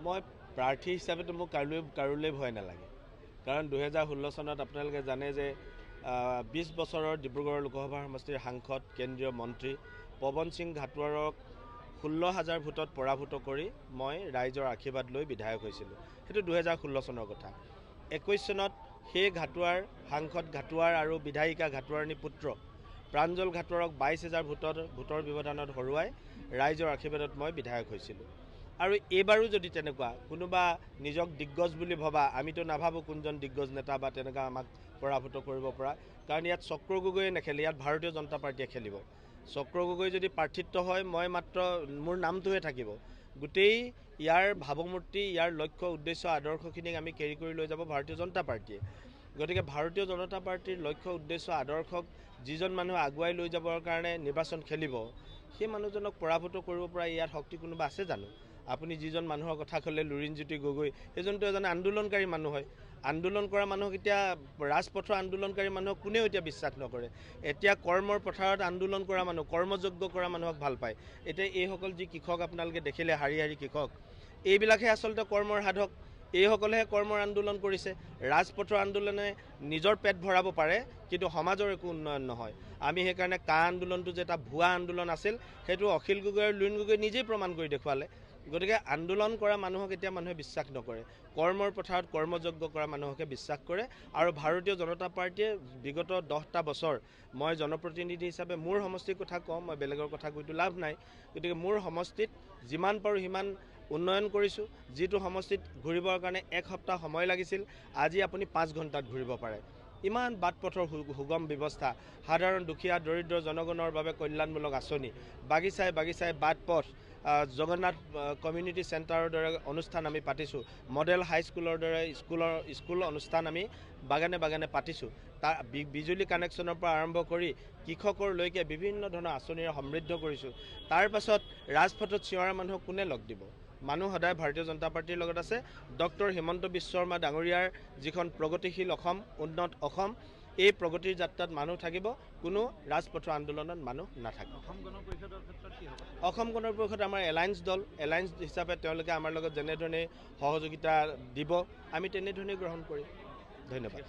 মই প্ৰাৰ্থী হিচাপেতো মোক কাৰোলৈ ভয় নালাগে কাৰণ 2016 চনত আপোনালোকে জানে যে 20 বছৰৰ ডিব্ৰুগড় লোকসভা সমষ্টিৰ সাংসদ কেন্দ্ৰীয় মন্ত্ৰী পৱন সিং ঘাটোৱাৰক 16,000 ভোটত পৰাভূত কৰি মই ৰাইজৰ আশীৰ্বাদ লৈ বিধায়ক হৈছিলোঁ। সেইটো 2016 চনৰ কথা। 21 চনত সেই ঘাটোৱাৰ সাংসদ ঘাটোৱাৰ আৰু বিধায়িকা ঘাটোৱাৰণী পুত্ৰ প্ৰাঞ্জল ঘাটোৱাৰক 22,000 ভোটৰ ব্যৱধানত হৰুৱাই ৰাইজৰ আশীৰ্বাদত মই বিধায়ক হৈছিলোঁ। আৰু এইবাৰো যদি তেনেকুৱা কোনোবা নিজক দিগ্গজ বুলি ভবা, আমিতো নাভাবোঁ কোনজন দিগ্গজ নেতা বা তেনেকুৱা আমাক পৰাভূত কৰিব পৰা, কাৰণ ইয়াত চক্ৰ গগৈয়ে নেখেলে, ইয়াত ভাৰতীয় জনতা পাৰ্টীয়ে খেলিব। চক্ৰ গগৈ যদি প্ৰাৰ্থিত্ব হয় মই মাত্ৰ মোৰ নামটোহে থাকিব। গোটেই ইয়াৰ ভাৱমূৰ্তি, ইয়াৰ লক্ষ্য উদ্দেশ্য আদৰ্শখিনিক আমি কেৰি কৰি লৈ যাব ভাৰতীয় জনতা পাৰ্টীয়ে। গতিকে ভাৰতীয় জনতা পাৰ্টীৰ লক্ষ্য উদ্দেশ্য আদৰ্শক যিজন মানুহে আগুৱাই লৈ যাবৰ কাৰণে নিৰ্বাচন খেলিব, সেই মানুহজনক পৰাভূত কৰিব পৰা ইয়াত শক্তি কোনোবা আছে জানো? আপুনি যিজন মানুহৰ কথা ক'লে লুৰিণজ্যোতি গগৈ, সেইজনটো এজন আন্দোলনকাৰী মানুহ হয়। আন্দোলন কৰা মানুহক এতিয়া ৰাজপথৰ আন্দোলনকাৰী মানুহক কোনেও এতিয়া বিশ্বাস নকৰে। এতিয়া কৰ্মৰ পথাৰত আন্দোলন কৰা মানুহ, কৰ্মযজ্ঞ কৰা মানুহক ভাল পায়। এতিয়া এইসকল যি কৃষক আপোনালোকে দেখিলে শাৰী শাৰী কৃষক, এইবিলাকহে আচলতে কৰ্মৰ সাধক। এইসকলেহে কৰ্মৰ আন্দোলন কৰিছে। ৰাজপথৰ আন্দোলনে নিজৰ পেট ভৰাব পাৰে কিন্তু সমাজৰ একো উন্নয়ন নহয়। আমি সেইকাৰণে কা আন্দোলনটো যে এটা ভুৱা আন্দোলন আছিল সেইটো অখিল গগৈ আৰু লুৰিণ গগৈ নিজেই প্ৰমাণ কৰি দেখুৱালে। গতিকে আন্দোলন কৰা মানুহক এতিয়া মানুহে বিশ্বাস নকৰে, কৰ্মৰ পথাৰত কৰ্মযজ্ঞ কৰা মানুহকে বিশ্বাস কৰে। আৰু ভাৰতীয় জনতা পাৰ্টীয়ে বিগত 10টা বছৰ, মই জনপ্ৰতিনিধি হিচাপে মোৰ সমষ্টিৰ কথা কওঁ, মই বেলেগৰ কথা কৈতো লাভ নাই। গতিকে মোৰ সমষ্টিত যিমান পাৰোঁ সিমান উন্নয়ন কৰিছোঁ। যিটো সমষ্টিত ঘূৰিবৰ কাৰণে 1 সপ্তাহ সময় লাগিছিল, আজি আপুনি 5 ঘণ্টাত ঘূৰিব পাৰে। ইমান বাট পথৰ সুগম ব্যৱস্থা, সাধাৰণ দুখীয়া দৰিদ্ৰ জনগণৰ বাবে কল্যাণমূলক আঁচনি, বাগিচাই বাগিচাই বাট পথ, জগন্নাথ কমিউনিটি চেণ্টাৰৰ দৰে অনুষ্ঠান আমি পাতিছোঁ, মডেল হাইস্কুলৰ দৰে স্কুল অনুষ্ঠান আমি বাগানে বাগানে পাতিছোঁ। তাৰ বিজুলী কানেকশ্যনৰ পৰা আৰম্ভ কৰি কৃষকৰলৈকে বিভিন্ন ধৰণৰ আঁচনিৰে সমৃদ্ধ কৰিছোঁ। তাৰ পাছত ৰাজপথত চিঞৰা মানুহক কোনে লগ দিব? মানুহ সদায় ভাৰতীয় জনতা পাৰ্টীৰ লগত আছে। ডক্টৰ হিমন্ত বিশ্ব শৰ্মা ডাঙৰীয়াৰ যিখন প্ৰগতিশীল অসম, উন্নত অসম, এই প্ৰগতিৰ যাত্ৰাত মানুহ থাকিব, কোনো ৰাজপথৰ আন্দোলনত মানুহ নাথাকে। অসম গণ পৰিষদৰ ক্ষেত্ৰত কি হ'ব? অসম গণ পৰিষদ আমাৰ এলায়েন্স দল, এলায়েন্স হিচাপে তেওঁলোকে আমাৰ লগত যেনেধৰণে সহযোগিতা দিব আমি তেনেধৰণেই গ্ৰহণ কৰিম। ধন্যবাদ।